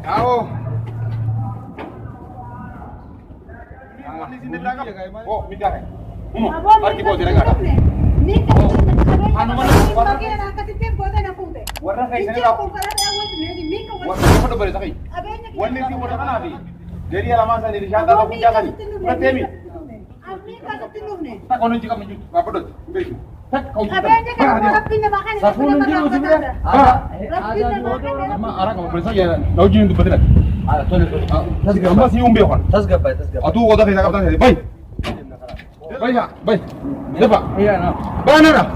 Ciao. Oh, minta kan? Pergi bawa dia enggak? Warna kayak sana tak? Warna apa tu beres kaki? Warna itu warna mana ni? Jadi alamat saya di Jakarta tak punya kali. Berarti ni. Tak kau nanti kamu apa tu? Beri. Tak kau. Sapun nanti lu sini. Ama arah kamu beres saja. Lalu jadi tu betul. Tas gambar si umbi kan? Tas gambar. Atu kau dah kita kata ni. Baik. Baik ya, baik. Lepas. Iya, no. Mana dah?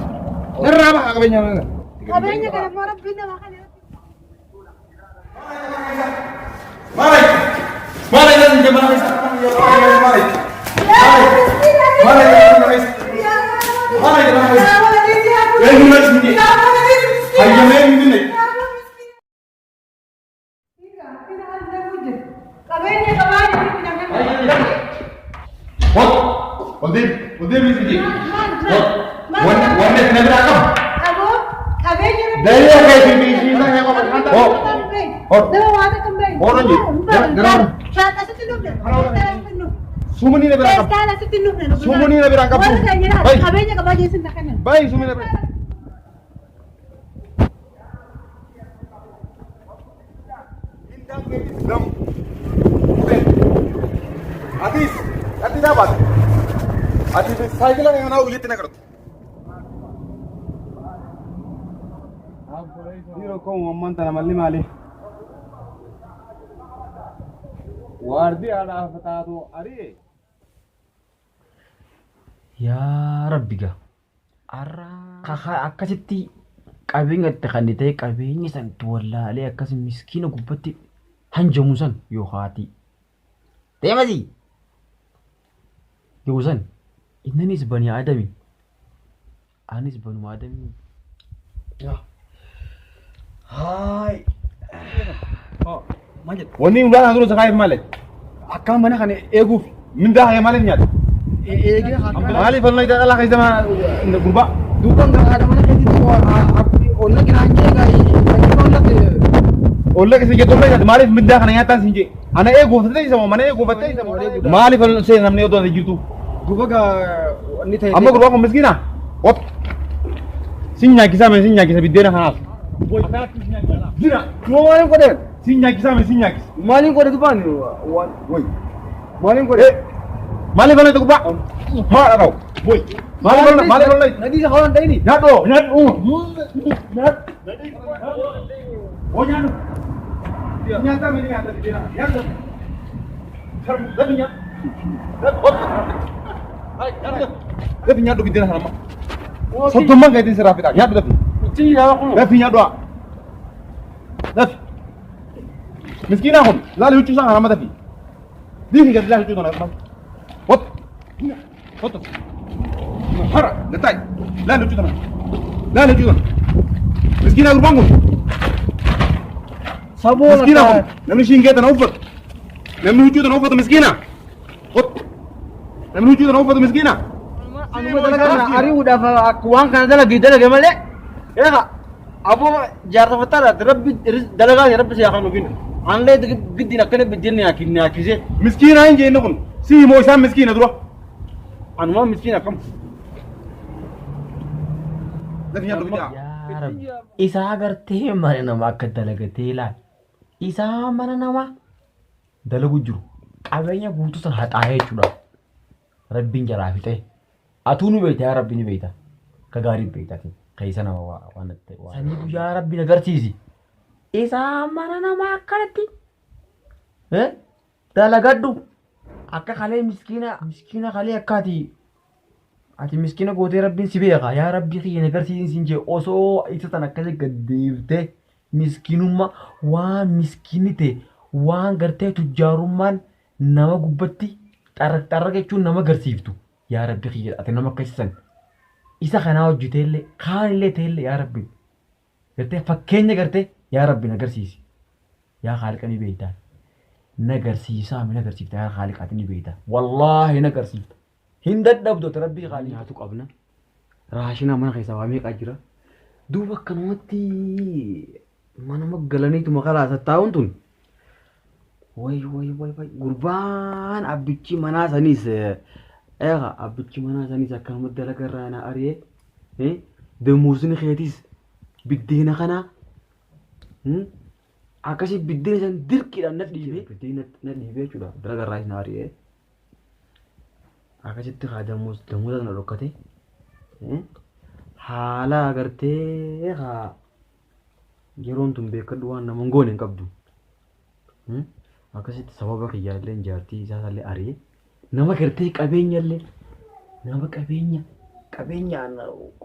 Nera apa kabenya? Kabenya kana mora pindah makan. Mari. Mari dan jemaah Islam. Mari. Mari. Mari jemaah Islam. Yang mana sini? Ayo main ini. Kabenya kabanya pindah. What? Udah sini. Warna kena berakam. Abu, kabenya. Dari apa sini yang kau berkata? Dawa wada kembali. Orang ni. Geram. Kata setinuk dah. Semua ni berakam. Kata setinuk dah. Semua ni berakam. Baik. Kabenya kabanya sentakan. Baik, semua ni berakam. Bintang Islam. Atis dapat. Atis cycle yang nak ulit nak kerut. Hero kau mamman tanah mali mali. Wardi ada apa tu ari? Ya Rabbi ga. Arra kakak akkasitti qabeenya takhandite qabeenya san tuwallaalee akkas miskiina gubbatti hanjamu san yoo haati. Deemasi. Yoo san innanis bani aadami. Anis banu aadami. Ya. Hai. Oh, majid. Wani ulah terus sekali malik. Akka mana kan eguuf. Minda hay malik nyat. Eegi Malik falna ida Allah kaisa ma gurba. duuban ada mana kan itu onna kiraanjee gai Olle kisi gitu lah. Malik minda kan nyata sinje. Ana ego fatai sama mana ego fatai sama. Malik falna saya namanya itu ada gitu. duuba ga ni tay Amma gurba ko miskina. Wat. Sinya kisa bidena hanas. Dina. mo malin ko den Sinya kisa. malin ko de duban Woi. malin ko Malik falna itu gurba. Ha kau. Woi. Malik falna. nadi sa kawan tay ni Nyat. Nyat. Oh nyat. Nyata mini nyata di dina. Nyat. Serem, tapi nyat. Hai, nyat. Tapi nyat do bidena sama. Satu mang kayak di serapita. Nyat tapi. ci ya ko Tapi nyat doa. Tapi. Miskin aku. Lalu lucu sangat sama tapi. Dini kan lalu lucu sangat. What? What? Hara, letai. Lalu lucu sangat. Miskin aku bangun. sabo Miskin aku. Namni singkat dan ufat. Namni lucu dan ufat miskina. What? Namni lucu dan ufat miskina. anu mo talaga na ari udah kuang kan lagi mali ya ka abo jarta fatara rabbi dalaga ya rabbi ya kanu bin anle gidi nakane bidin ya kinse Miskina inje nukun. Si mo isam miskina dulu. anu ma miskina kam Tapi nyat bidya. ya rabbi isa agartee mare nama akka dalagatee laal isa mana nama dalagu jiru qabeenya guutuu san haxaa'ee jechuudha rabbiin jalaa fixee atuu nu beekta yaa rabbi ni beekta ka gaarii beekta keessa nama waan ta'e saniitu yaa rabbi agarsiisi isa mana nama akkanatti dalagadhu akka kalee miskiina kalee akkaati ati miskiina gootee rabbiin si beeka yaa rabbi kiyya agarsiisin siin jee osoo isa tan akkasii gaddeeftee miskiinummaa waan miskiinni ta'e waan gartee tujjaarummaan nama gubbatti xarra jechuun nama agarsiiftu yaa rabbi kiyya ati nama akkasisan isa kanaa hojjeteellee kaanillee ta'ellee yaa rabbi gartee fakkeenya gartee yaa rabbi agarsiisi yaa haaliqa ni beektaa nagarsiisaa min agarsiifta yaa haaliqaati ni beektaa wallaahi nagarsiifta hin dadhabdoota rabbii haaliqa nyaatu qabna raashina mana keessaa waa meeqaa jira duuba akkanumatti mana maggalaniitu maqalaa tattaa'uun tun Way. Gurbaan abbichi manaa sanis abbichi manaa sanis akkanuma dalaga irraa na ari'ee damuusni keetis biddeena kana akkasii biddeena san dirqiidhaan na dhiibee jechuudha dalaga irraa na ari'ee akkasitti haa damuusa sana dhokkate haala agartee haa yeroon tun beekadhu waan nama hin goone hin qabdu. Akkasitti sababa kiyyaallee jaartii isaasallee ari'ee nama gartee qabeenyallee nama qabeenyaan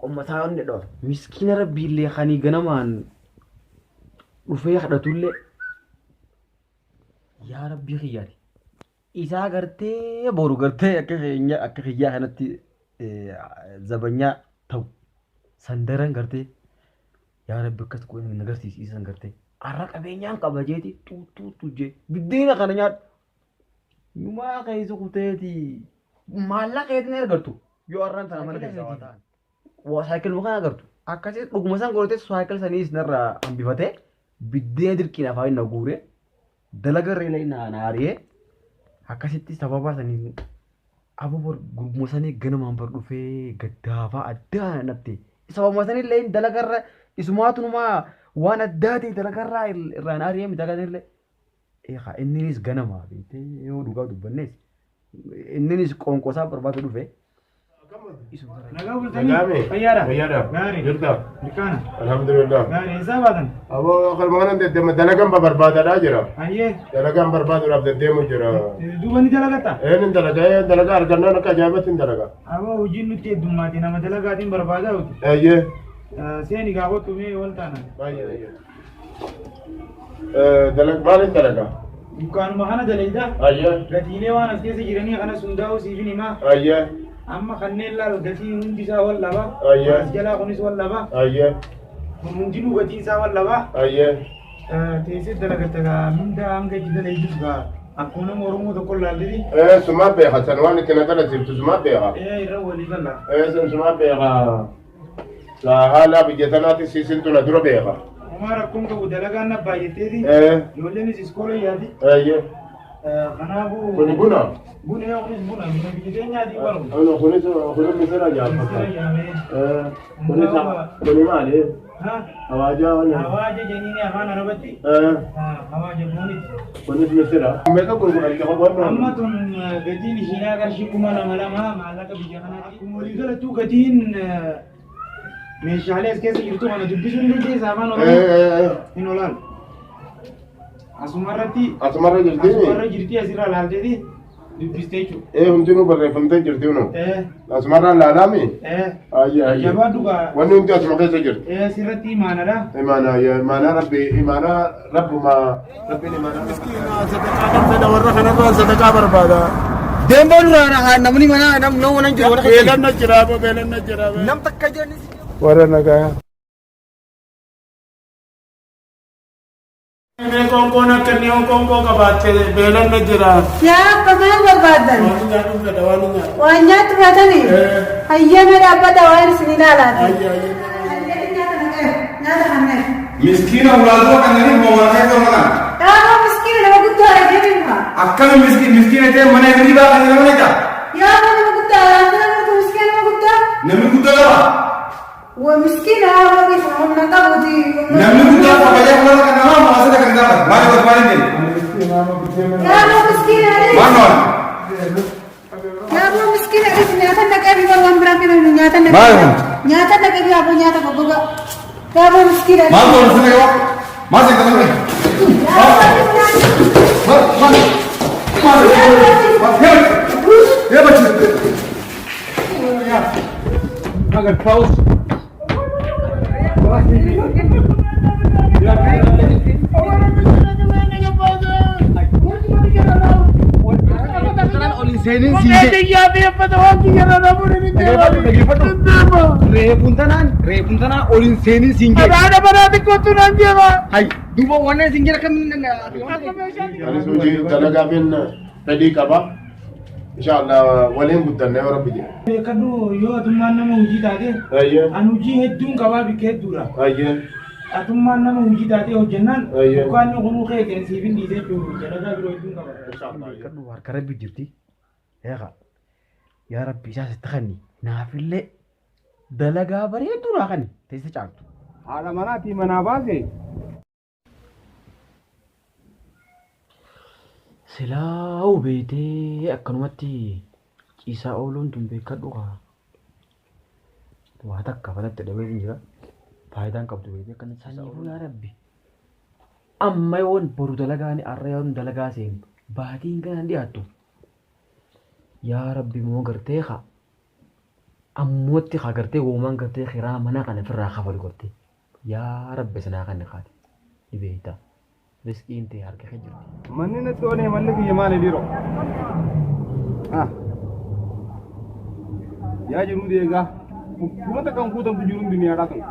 qommataa onni dha miskiina rabbiillee kanii ganamaan dhufee kadhatullee yaa rabbii kiyyaati isaa gartee boru gartee akka kiyyaa kanatti zabanyaa ta'u sandaran gartee yaa rabbi akkas qoonni nagarsiisan gartee arra qabeenyaan qaba jeeti tuutu jee biddeena kana nyaadhu numaa keessa kuteeti maallaqa keetiin argattu yoo arraan sana mana keessa waa ta'an saayikiluma kana agartu akkasii dhuguma san godhatee saayikil saniis narraa hambifatee biddeena dirqiin afaan na guuree dalaga reela na ari'ee akkasitti sababa saniin abubor gurguma sanii ganamaan bar dhufee gaddaafaa addaa natti sababa sanillee dalagarra isumaatunuma waan addaati dalagarraa irraan ari'ee midhaganillee inninis ganama beekte yoo dhugaa dubbannees inninis qoonqosaa barbaadu dhufe. Nagaa bultanii fayyaadha gaarii jirta milkaana alhamdulillah gaarii isaa baatan aboo qalmaan deddeema dalagaan barbaadaadhaa jira ayyee dalagaan barbaaduudhaaf deddeemu jira duuba ni dalagatta ni dalagaa argannaan akka ajaa'ibatti ni dalagaa aboo hojiin nutti heddummaati nama dalagaatiin barbaadaa huti ayyee seeni gaafottu mee wal taana ayyee maalin dalagaa dukkaanuma kana dalayda ayyee gatiilee waan as keessa jiranii kana sundaa'u siifin himaa ayyee amma kanneen laal gatii hundi isaa wal laba as jalaa kunis wal laba kun hundinuu gatii isaa wal laba teessee dalagatta mindaa hanga itti dalaytus gaa akkuma nama Oromoo tokko laalliti sumaa beeka san waan itti nagarasiiftu sumaa beeka irra walii galla san sumaa beeka haala biyya tanaatti siisintu na dura beeka Umar akkuma qabu dalagaan na baay'atteeti ijoolleenis iskoola yaati kanaafu kuni buna kunis buna biyya keenyaati baru kunis misira jaafata kuni maali hawaja jeniini afaan arabatti hawaja kunis misira meeqa gurguran amma tun gatiin ishiinaa qarshii 2,200 maallaqa biyya kanaatti akkuma walii galattuu gatiin meeshaalee as keessa jirtu kana dubbisuu ni dandeessa afaan oromoo hin olaan asumarra jirti asirra laalteeti dubbistee jechuudha hundinuu barreeffamtee jirti unu asumarra laalaami jabaa dhugaa wanni hundi asuma keessa jirti sirratti imaanaa rabbuma rabbiin imaanaa sadaqaa warra kanarraa sadaqaa barbaada deemboo duraa namni mana nama jiru beelanna jira nam takka jirani warra nagaa Kongkong nak ni kongkong kabatte beelanna jira yaa kamaan barbaadan waanya turatani ayyana dhabbata waan sinilaalati miskina ulaadoo kanneen moomaatee tormana yaa miskina nama guddaa deebiinha akkana miskina ta'e mana hirribaa kan nama nita yaa nama guddaa nama miskina nama guddaa namni guddaa qaba ومسكينة هذه فهم نقبضي نعم نقول فبجاه الله كنا ما أصدق كنا ما نقول ما ندين يا أبو مسكينة ما نقول يا أبو مسكينة إيش نياتا نكابي والله مراكنا نياتا نكابي أبو نياتا بابا يا أبو مسكينة ما نقول سنة ما سنة يا بچي अगर पाउस Repuntanan olin senin singe. Ada berarti kotoran dia mah. Hai, dua warna singe kan. Kalau suji talaga bin tadi kaba. Insyaallah waliin guddanne ya rabbi. Kadu yoo atummaan nama hojii taate. An hojii hedduun qabaa bikkee hedduudha. atummaan nama hojii taatee hojjennaan Ayyee. dukkaanni kunuu keeteen siifin dhiisee jiru dalagaa biroo hedduun qaba. Beekadhu harka rabbi jirti. Eegaa yaa rabbi isaas itti kanni naafillee dalagaa bareedduu naa kanni teessee caaltu. Haadha manaatii manaa baase. Silaa hubeetee akkanumatti ciisaa ooluun tun beekadhu kaa. Waa takka falatti dhabee hin jira. Faayidaan qabdu beekee akkanatti saniifuu yaa rabbi. Amma yoon boru dalagaan har'a yoon dalagaa seenu baatiin kanaan dhiyaattu. Yaa rabbi moo gartee haa. Ammootti haa gartee uumaan gartee kiraa mana kana ofirraa kafalu gartee. Yaa rabbi sanaa kan kaate. Ni beektaa. Riskiin ta'e harka kee jirti. Manni natti oonee malli kiyya maali dhiiroo? Yaa jiru deegaa. Kumata kan kuutamtu jiruun duniyaadhaa kan.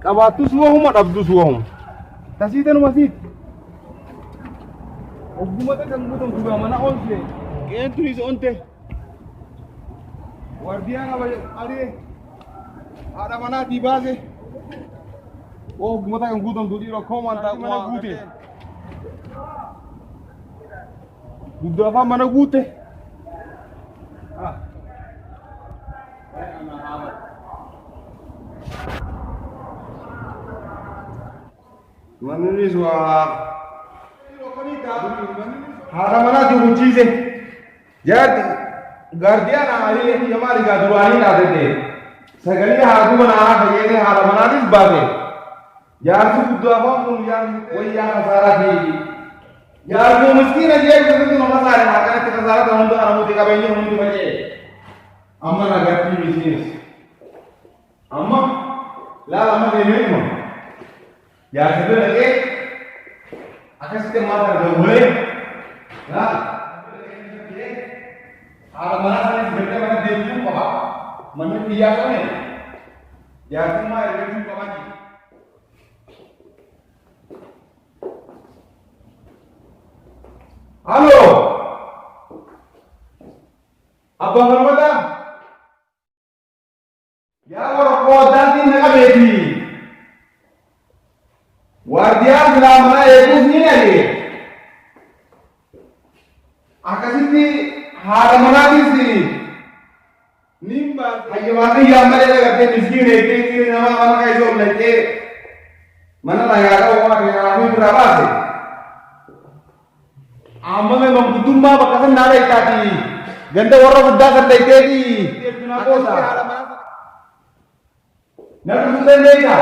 Qabaattus wahuma dhabdus wahuma. Tasiitanuma siit. Oggumata kan kuutamtu gaa mana oolche. Qeentunis onte. Wardiyaan aree. Haadha manaatii baase. Oggumata kan kuutamtu dhiiroo koomantaa mana guute. Guddaafaa mana guute. Mannis waa haadha manaatti hucciise jaarti gaardiyaan amaalii yamaali gaa duraanii dhaabate sagalee haadhu manaa fayyadee haadha manaatis baase jaarsi guddoo afaan kun wayyaa kasaaraati jaarsi miskiina jee keessatti nama saare haa kanatti kasaarata hundi aramuuti qabeenya hundi facee amma nagartii misiis amma laala amma deemee hima jaarsi bira dhaqee akkasitti maal gargaarulee haadha manaa sanis beekee mana deemuu qaba manni biyyaa qabne jaartummaa ergachuu qabani. Halo, Abang Ramada, ya orang kodanti nak beti. Wardian selama ekor ni lagi. Akasiti hari mana di sini? Nimba, ayo mati yang mana lagi kerja miskin ni nama mana kaya job lagi. Mana lagi ada orang yang ramai berapa sih? Amma में ममदुम्मा बकसन ना रहता थी गंदे औरों बुद्धा कर लेते थी aku sa नरसुंदर नहीं था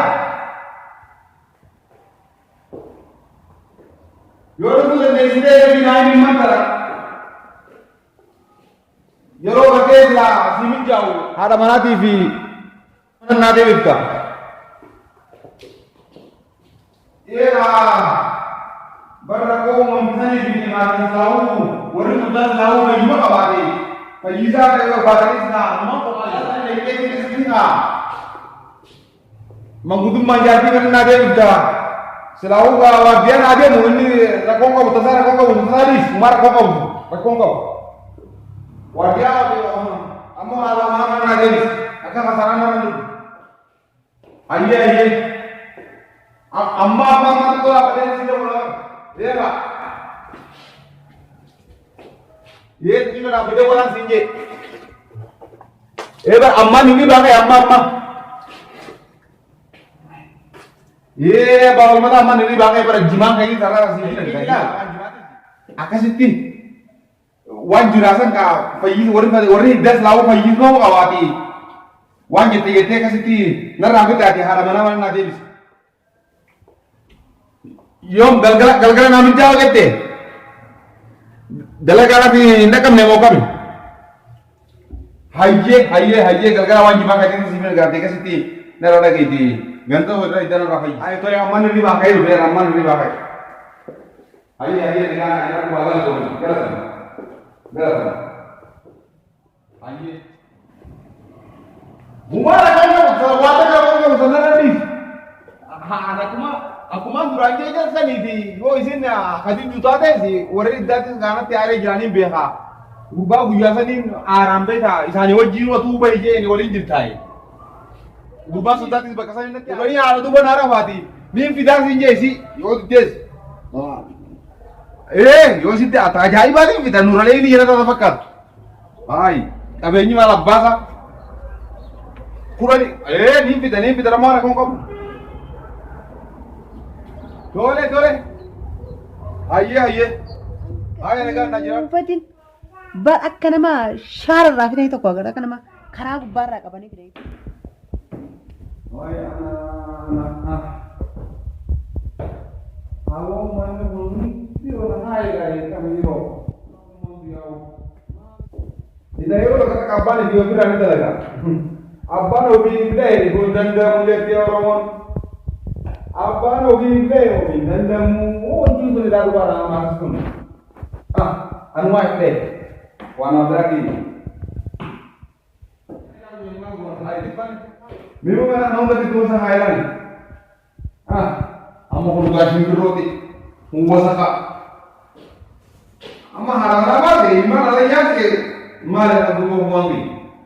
योरसुंदर नहीं सीधे कभी नाई निम्मन करा योरो बकेज ला सीमित जाओ हारा मना थी मन ना दे विक्का ये रहा Berlaku mempunyai bini mati tahu, orang muda tahu bagaimana kabari. Pajisa kalau kabari sana, mau kabari lagi kita sendiri. Mengkutu menjadi kan ada juga. Selalu kalau dia ada mungkin rakong kau betul rakong kau betul kumar rakong kau. Wadia kamu alam mana ada? Akan masalah mana? Ayah. Amma tu apa dia sini orang? Iya pak. Iya ini nak beda orang sini. Pak amma ini bangkai amma. Iya bawa mana amma ini bangkai pada jimang kayak cara sini. Akasiti. Wan jurasan ka payi orang das lau payi kau kawati. Wan jete akasiti. Nara aku tadi haramana mana nanti. Yom galgala namin jauh kete. Dalagala di nakam nemo kami. Haye galgala wanji makai itu sih mereka tiga siti. Nara lagi di gantung udah itu nara haye. Ayo tu yang mana ni makai tu, yang mana ni makai. Haye dengan yang bawa tu, kerana. Haye. Bumara kan, wata kan sana nanti. Aku mah durangnya aja sani di, isin ya kadin juta deh sih, orang itu karena tiare jalan beha, ubah biasa nih aram beha, isanya wajib waktu ubah aja ini orang jadi. Gubbaa sodaattis bakka isaa inni dhuganii haala duuba naara faati. Niin fidaa siin jeesi yoo diddees. Yoo sitti ata ajaa'ibaatiin fida nuraalee inni jedhata fakkaatu. Hayi qabeenyi maal abbaasa. Kurani niin fida lamaa rakkoon qabu. Tole. Hayyee. Haaya nagaan na jira. Uffatiin akka nama shaararraa fidee tokko agarra akka nama karaa gubbaarraa qabanii fidee. Abbaan ofiin illee kun danda'amu jettee Oromoon. Abbaan ofiin danda'amu hojii sun ilaalu baadhaa maatis kun. Anumaa illee waan abiraati. Miru mana namun tadi tuh sa Thailand. Amma ko lugar sing roti. Umbo saka. Amma harang-harang deh, mana ada yang ke mana ada dua wangi.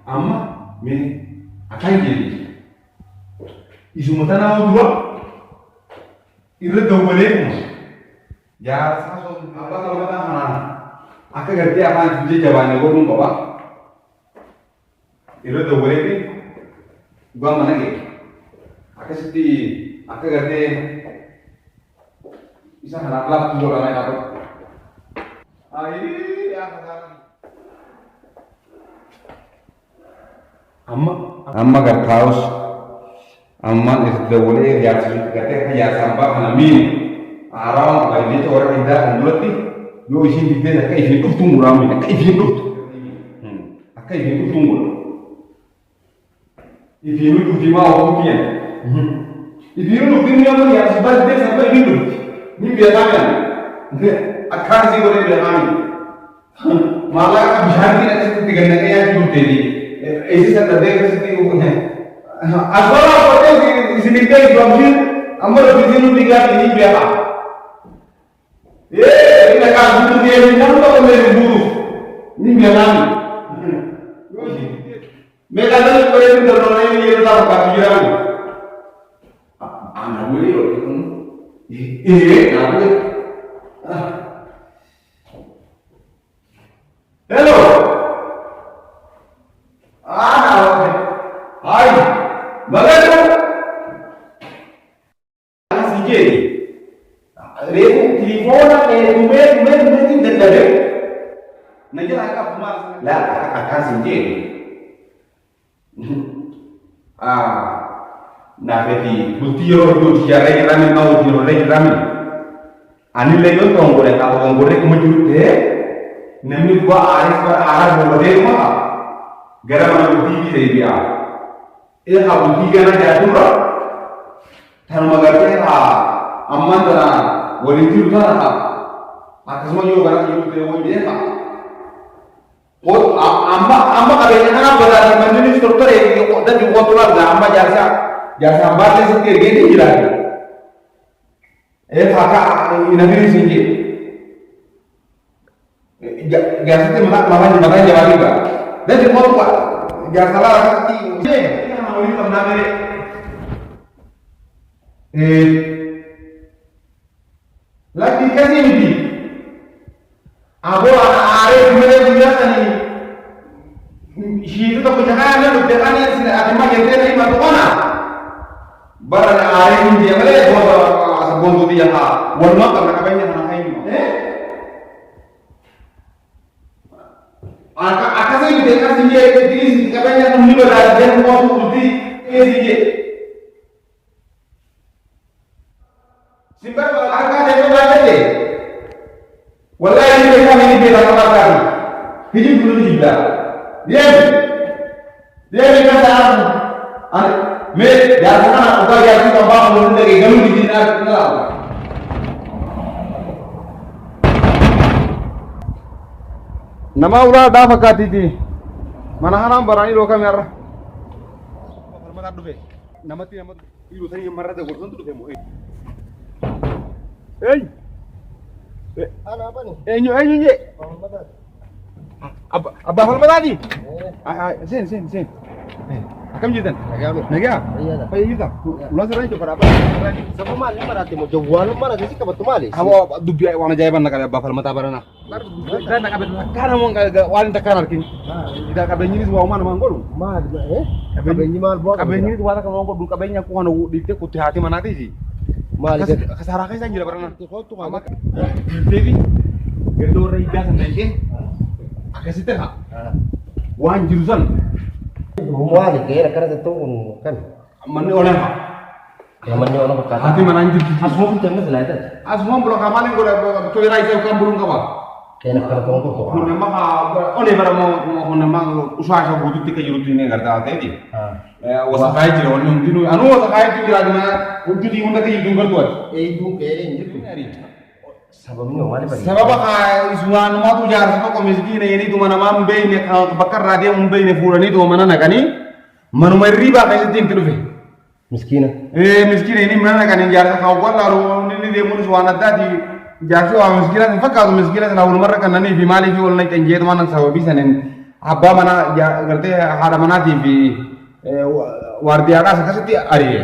Amma mini akan jadi. Isu mata nama dua. Iru dua boleh. Ya, apa kalau mata mana? Aku kerja apa jadi jawabannya gua belum bawa. Iru dua boleh ni. Gua mana ke? Aku kerja bisa halap tuh orang lain apa? Ya sekarang. Amma gertaus, amma itu boleh ya sih kerja ya sampah kami. Arang lagi itu orang tidak mengerti. Yo isi dia nak isi tu tunggu ramai, nak isi tu. Akai isi tu tunggu. Isi tu di mana orang kian? Isi tu di mana orang yang sebab dia sampai itu. Ni biasa kan? Akan sih boleh biasa ni. Malah kan biasa ni nanti seperti ganda yang itu jadi. Isi saya tadi seperti itu ni. Asal apa tu isi ni dia itu ambil isi tu tiga ini biasa. Ini nak butuh dia ni nampak orang yang butuh. Ni biasa ni. Mereka tu boleh terlalu ini dia tak apa pikiran. Anak boleh loh. Apa? Hello. Hai. Bagaimana? Sije. Rebu telepon tumben tidak ada. Nanti agak pemar. Lah akan sije. Nah jadi butiro itu siapa yang mau butiro lagi kami. Ani lagi orang boleh kalau orang boleh kemujur deh. Nami gua arah boleh mah. Gara mana buti di dia. Ini kalau buti kan ada dua. Thằng mà gần cái là amman là boleh tidur sana. Atas semua juga gara tidur dia boleh dia. Amma kabehnya kan berarti menjadi struktur yang dan dikontrol amma jasa batin setir gini jelas. Kakak ini sini. Jasa itu malah jawab juga. Dan dikontrol jasa lah seperti ini. Ini mau ini pernah lagi kasih ini. Aku ada biasa ni. Itu tak percaya nak berjalan ni sini ada macam mana ni macam mana? Barang ada ini dia boleh buat dia ha. Warna kerana apa yang nak ini? Akan saya dekat sini ini apa yang nak berada dan buat budi ini. Simpan akan saya berada ni. Wallahi ini kami ini beda kali. Hidup dulu juga. Dia berkata, jangan nak ubah yang kita bangun dari galu di dinar kita. Nama ulah dah fakati ti. Mana hanam barani loka merah. Hormat dulu be. Nama ti nama ilu tadi yang marah tu gurun tu demo. Ano apa nih? Nyo. Abah hormat tadi. Sen. Akkam jirtan? Nagami. Nagaa? Fayyaadha. Fayyaa jirta? Ulaan sirraa jechuudha bara abbaa. Saba maali maraate mo jawwaalum maraate si qabatu maali? Aboo dubbii waan ajaa'iban naqabe abbaa falmataa barana. Kan naqabe kana mon waan inta kan arkin. Ida qabeenyinis waa uumaa namaan godhu. Maali qabeenyi maal bu'aa Qabeenyinis waa takka namaan godhu qabeenya akkuma kana dhiiftee kutti haati manaatiisi. maali gad Kasaaraa keessa hin jira barana. Kootu qaba. Deebi gadoo irra hiddaa san ta'e akkasitti haa. Waan jiru san Maali kaya akkana ta'u kun kan manni oolan haa. namni ona fakkaata. Haati manaan jirti. Asuma kun tamma silaayita. Asumaan bulaa kamaaliin godha toleraa isaa kan buluun qaba. Kaya akkana ta'u kun Kun nama onee bara kun nama usaa isa guututti kan jirutti ni gargaara ta'eeti. Wasaqaa jira wanni hundinuu anuu wasaqaa jira aduna hojii hunda kan jiru gartuu ati. Eeyyuu kaya hin jirtu. Sababni maali bari? Sababa isumaan maatu jaarsa tokko miskiina yeniituma namaa hin beekne bakka irraa deemu hin beekne fuudhaniituma mana naqanii manuma hirriibaa keessatti itti dhufe. Miskiina. Miskiina inni mana naqanii jaarsa kaawwan laalu inni deemuunis waan addaati. Jaarsi waa miskiina hin fakkaatu miskiina sana walumarra kannanii fi maalii fi walna qenjeetu mana sababii sanin abbaa mana gartee haadha manaatii fi waardiyaadhaas akkasitti ari'e.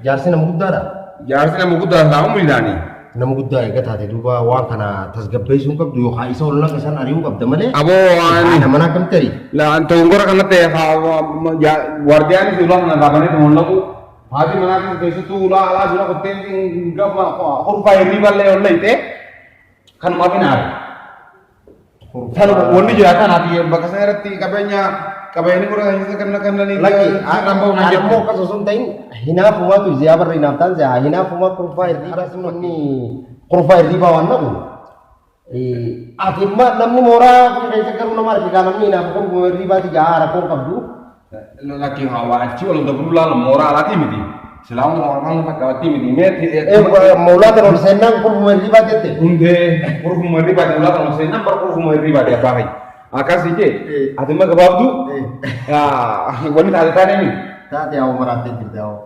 Jaarsi nama guddaadha. Jaarsi nama guddaa isaa umriidhaanii. Nama guddaa egaa taate duuba waan kana tasgabbeessuu qabdu yookaan isa ol laga san ari'uu qabda malee. Aboo waan Nama naa kam tarii? Tongora kanatti waardiyaanis ulaa kana dhaabanii mul'atu. Haati manaatis keessattuu ulaa alaa jira qottee gama horfaa hirrii ballee ol layte kanuma binaadha. Kan wanni jira kanaati bakka sana irratti qabeenyi gurra keessa kan kannanii Lagi, alammoo akkas osoo hin ta'in hinaafumaatu ziyaa barra hinaaf ta'an ziyaa hinaafumaa kurfaa hirriibaa simmanni kurfaa hirriibaa waan dhabu. Ati imma namni mooraa kun keessa garuu nama arge gaa namni hinaaf kurfuma hirriibaati gaa rakkoon qabdu. Laki hawa achi wal dabru lala moraa alati miti. Selamu orang fakkaatti miti. Moolaa kan ol seennaan kurfuma hirriibaa jette. Hundee kurfuma hirriibaa jette ulaa kan seenan bar kurfuma hirriibaa jette bahay. Akkas ije ati ma gabaabdu wanni taate taane ni. Taate yaa maraatee jirti yaa.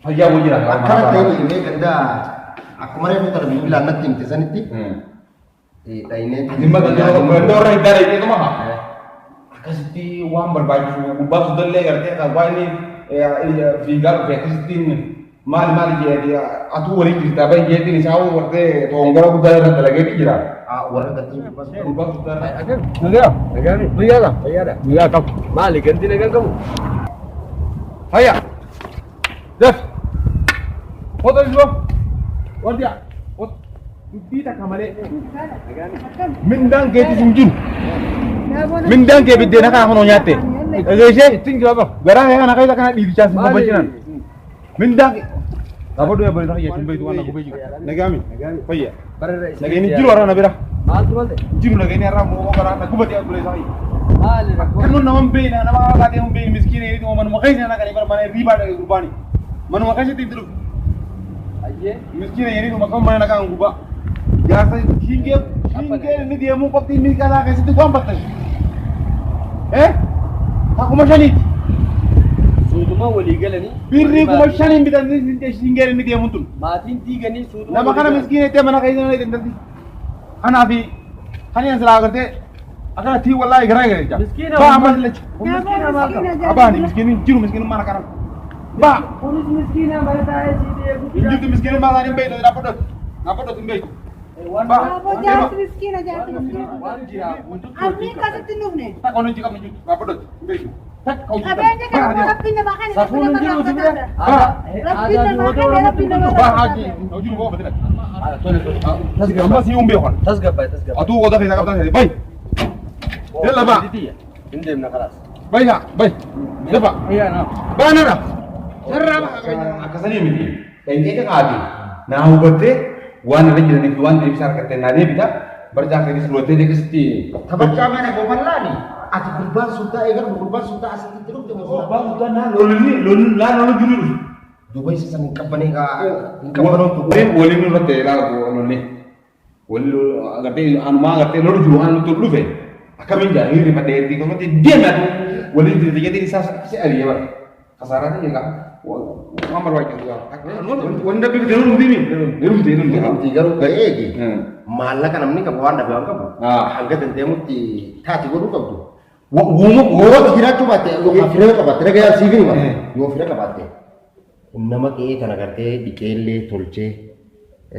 Fayyaa buu jira. Akkana ta'e illee gandaa akkuma reefu kana bilbilaan natti himte sanitti. Dhaynee. Ati ma gandaa irra hiddaa dhayitee tuma haa. Akkasitti waan barbaachisu gubbaa sudallee gartee kan waa'ee fiigaa dhufe akkasittiin maali jedhee atuu waliin jirta baay'ee jeetiin isaa wartee toongora guddaa irra dalageeti jira. Warra gatii Gubbaa sudallee. Nagaa. Nagaa. Fayyaadha. Fayyaadha. Nagaa qabu. Maali ganti nagaan qabu? Fayyaa. Def. Foto jiru. Wardiyaa. Dubbii takka malee. Mindaan keetis hin jiru. Mindaan kee biddeena kana kunoo nyaatte. Dhageeshee ittiin jira qaba. Garaa kana keessa kana dhiibichaas hin babbachinan. Mindaan kee. Gaafa du'e bari takka jechuun beektu waan gubee jiru. Nagaami. Fayyaa. Nageenyi jiru warra na bira. Maaltu malte? Jiru nageenyi har'a moo garaa na gubatee bulee isaa. Maali rakkoo? Kan nama hin beekne nama baatee hin beekne miskiina yeroo manuma keessa na kan bara mana riibaa dhagaa gurbaani. Manuma keessatti itti dhufu. Ayyee. Miskiina yeroo makam mana na kan gubaa. Jaarsa hingee ni deemuu qofti inni kalaa keessatti waan battani. Akkuma shaniiti. Suutuma walii galanii. Birrii kuma shaniin bitanii hingee inni deemuun tun. Maatiin diiganii suutuma. Nama kana miskiina itti mana keessa na dandatti. Kanaafi kan inni silaa agartee akkana tii wallaahi garaa garaa jira. Miskiina Baa amma- amma lacha. Miskiina maal qaba? Abaani miskiinni jiru miskiinni mana kana. Baa Kunis miskiina barataa eegsitee injirtu miskiinni mana hin beektu dhaabbatatu hin beektu. Aboo jaarsi miskiina jaarsi miskiina. Waan jira. Amni akkasitti hin dhufne. Takka inni jiru qabni dhaabbatatu hin beektu. Takka hojii Qabeenya kana immoo rabbiin namaa kan Safuun hin jiru sibira. Rabbiin namaa kan rabbiin namaa Baa haji hojii koo fatila. Amma si hin beekon. Tasgabbaay tasgabbaay. Atuu goota keessa qabdan bay. Yalla baa. Hin deemna kalaas. Bay haa bay. Dafa. Ayyaa naa. Baanara. Sarraa baa. Akkasanii miti. Dhaqee qaadi. Naa hubattee waan irra jiranii fi waan deebisaa argattee naa deebita. Barjaa keessi rootee deekasitti. Taphachaa mana goofallaani. Ati gurbaan sultaa eegalu gurbaan sultaa asitti dhufte moo? Lolli jiru. Duuba isa san hin qabbanee kaa hin qabbanoon Waliin irratti ilaala lolli. Walli agartee anumaa agartee lolli jiru waan nuti dhufe. Akkamiin jaa hirri fadhee ergi akkamitti deematu waliin jirti jedhee isaa si aliyee bara. Kasaaraa ta'e egaa waan barbaachisu. Wanda bifa deemuun hundi mi? Deemti garuu ga'ee eegi. Maallaqa namni qabu waan dhabe waan qabu. Hanga dandeenyutti taati godhuu qabdu. Yoo jiraachuu baatte yoo firee qabaatte nagaa siifin hima yoo firee qabaatte nama qe'ee kana gartee dhiqeellee tolchee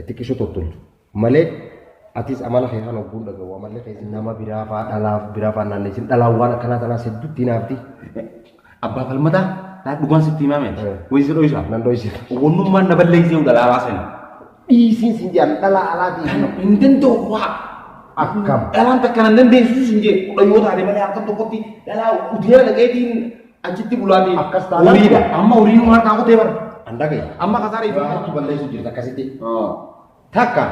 xiqqisho tottolchu malee atis amala kee kana obbuun dhagahu amallee keessi nama biraa fa'aa dhalaaf biraa fa'aa naanneessin dhalaawwan akkanaa tanaa sedduutti naafti. Abbaa falmataa dhugaan sitti himame wayisi dhoyisa Nan dhoyisi. wannummaan na balleessee dhalaa baasen Dhiisiin siin jedhan dhala alaatii. hin danda'u waa Akkam. dhalaan takka nan dandeessisu sin jee kudha taate malee akka tokkotti dhalaa uteera dhaqeetiin achitti bulaatii Akkas taanaan horiidha amma horiin waan kaakutee bara Andagee. amma kasaarii fi Baatu balleessu jirta akkasitti. Takka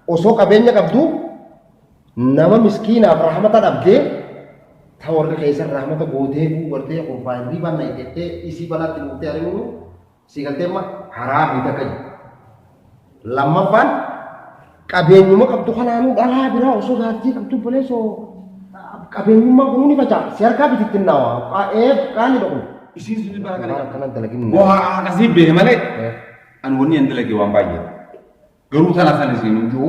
osoo qabeenya qabdu nama miskiinaaf rahmata dhabdee ta warri keessan rahmata gootee gartee qofaan riban na jettee isii balaatti nutti ari'u si galtee amma haraa fi takka jiru. Lammaffaan qabeenyuma qabdu kanaanuu dhalaa biraa osoo gaartii qabdu boleessoo qabeenyummaa kun ni faca'a si harkaa bitittinnaawa qaanii dhaqu. isiin sun bara kana Akkanan dalagin. waa akkasii beene malee ani wanni hin dalage waan baay'ee garuu sana san isiin jiru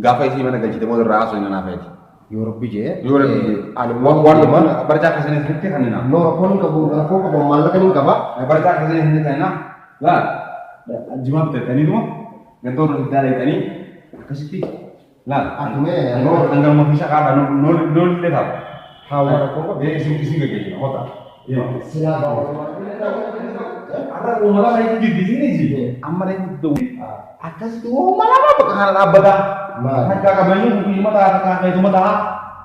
gaafa isii mana galchite booda irraa haasoo hin naafeeti Yoo rabbi jee. yoo rabbi Ani waan waan barjaa akkasii isitti kan hin No rakkoon hin qabu rakkoo qabu maallaqa hin qaba. barjaa akkasii isitti kan hin laal jimaa bitataniituma gantoo irratti daaleetanii akkasitti laal Atumee. noo dhangalma fi shaqaadha noo illee ta'a Hawa rakkoo qabu. isin gaggeessina hota Silaa bahu. Arra uumala baay'ee jibbisiin iji amma reefu ta'u akkasitti uumala bakka kana dhaabbata akka qabeenya hukumii mataa akka keessu mataa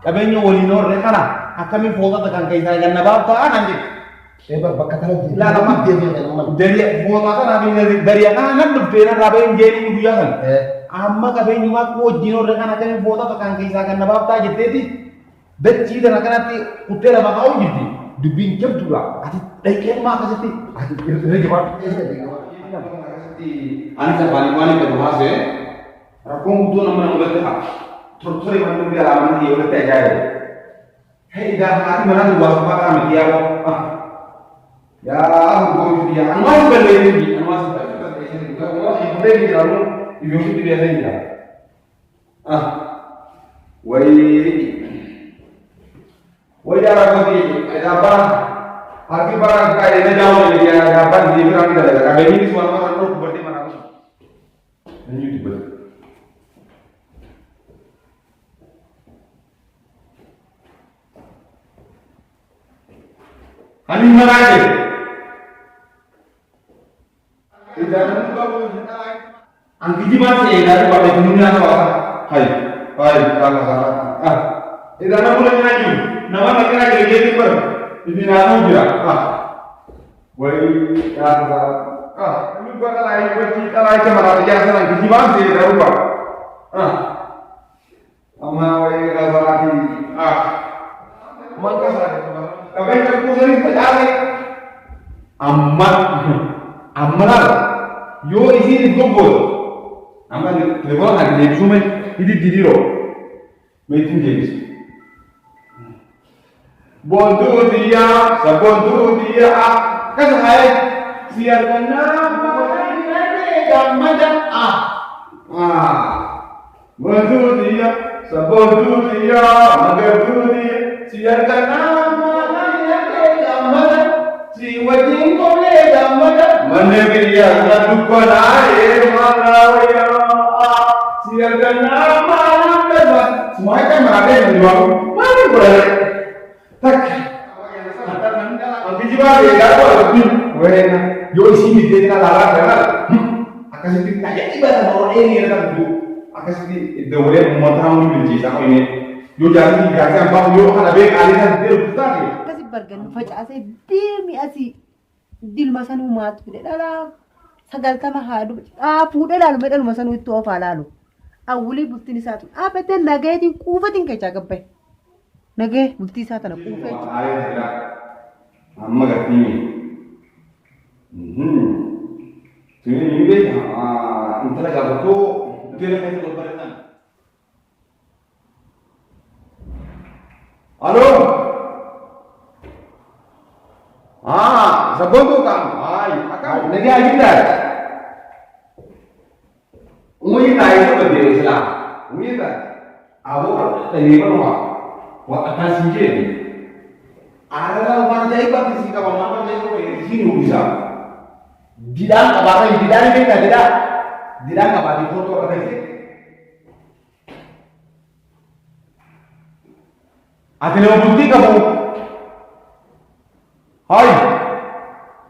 qabeenya waliin horree kana akkamiin footota kan keessaa ganna baaf ta'a kan jedhu Bakka kanatti. Laalama dariya foota kana fi dariya kana nan dhuftee na raabeen jeerii guyyaa kana amma qabeenyumaa akka wajjin horree kana akkamiin footota kan keessaa ganna baaf ta'a jetteeti dachii kana kanatti kuttee lafa kaa'u jirti. Dubbiin jabduudha. Ati dhaqeemaa akkasitti ati irra jabaa. Ani safaanii waan hin qabu haasee rakkoon guddoo nama nama walitti haa. Tortoree waan nuti alaamaan dhiyee walitti ajaa'iba. Hei daafnaati mana duwwaa safaa kana miti yaa yaa gurguruu fi yaa anumaa si balleessee fi anumaa si balleessee fi anumaa si balleessee fi anumaa si balleessee fi wayii Wajah rakyat dapat harga barang kaya ini jauh dari yang dapat di berang kita ada. Kami ini semua orang perlu berarti mana pun. Ini YouTuber. Ani mana aja? Tidak ada angki masih dari pada dunia apa? Hai, salah. Tidak ada boleh lagi. Nama lagi jadi per. Ini nama dia. Woi, ini gua kita lagi cuma ada yang senang di mana sih dah lupa. Ama woi kalau lagi maka saya. Tapi kalau sering terjadi amat yo isi di gobol. Amat level lagi di cuma ini diri lo. Meeting jenis. Bontu dia, sebontu dia, kan hai siarkan nama gamada bontu dia, sebontu dia, magertu dia, siarkan nama gamada si wajib boleh gamada mana dia duka naik malaya siarkan nama gamada semua kan mereka yang jual mana boleh tak nanti juga beda lebih wena yo isi di desa lara kan akan sedikit kayak ibadah orang ini kan bu akan sedikit boleh memotong benci sama ini yo jadi dikasih bang yo kan ada kali kan dia besar ya Kasi bargan facaasee deemi asii dilma sanuu maatu fide dhala sagaltama haadhu fuudhee laalu medhaluma sanuu itti oofaa laalu awwulii bultiin isaatu dhaabbateen nagayeetiin quufatiin keechaa gabbaye nagee bultii isaa tana quufee amma gatti ini beda intara gabato dia kayak lebaran halo sabon tuh kamu akan lagi aja dah umumnya itu berdiri Islam umumnya abu tadi apa wah akan sendiri Ada orang ajaib di sini kalau makan di sini bisa. Tidak apa tidak ini tidak apa di foto ada sih. Ati mau bukti kamu. Hai.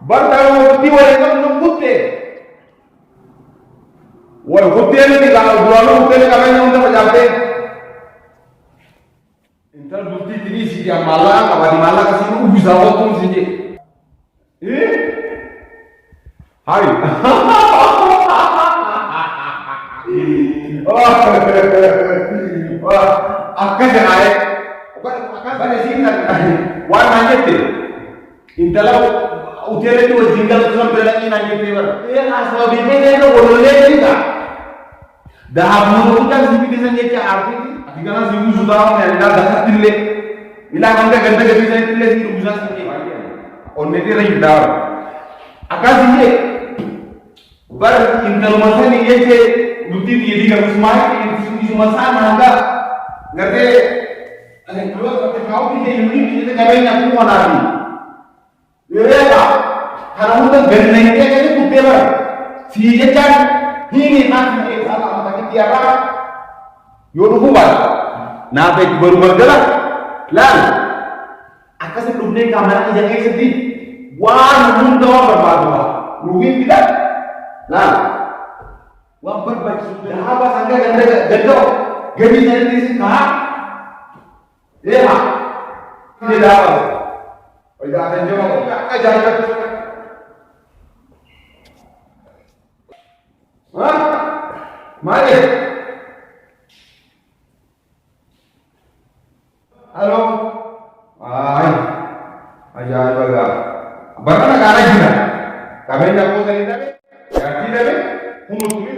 Baru bukti wala kamu bukti. Wah bukti ini kalau dua bukti kalian untuk menjawab. Intel bukti ini sih yang malah, kalau di malah kasih bisa waktu sih. Hai. Wah, akan jangan. Akan pada sini kan. Wah nanti tu. Intel ujian itu jinggal tu sampai lagi nanti tu. Asal bini itu boleh juga. Dah mulu kan sih bisa ni arti. Karena si musuh tahu ni anda dah tille. Bila anda ganda ganda bisa tille si musuh sini. On nanti lagi dah. Akan sih. Bar Intel masa ni ye je bukti dia di kampus mai ini cuma sana anda. Ngerti? Kalau kau bisa ini kita kau yang aku mana ni? Ya tak? Karena kita ganda ni kita ni bukti lah. Si je kan ini nanti salah mata kita apa? Yoru buat. Nah, baik baru bergerak. Lalu, akan sebelumnya kamera jangan sedih. Wah, mundo berbadu. Rugi tidak? Lalu, wah berbagi sudah apa sangka ganda gado. Gadi saya di sini kah? Ya, tidak apa. Tidak ada jawab. Jangan. Hah? Mari. Halo. Ay. Aja baga. Bahkan negara juga. Kami nak mau cari tapi. Ya tidak. Umur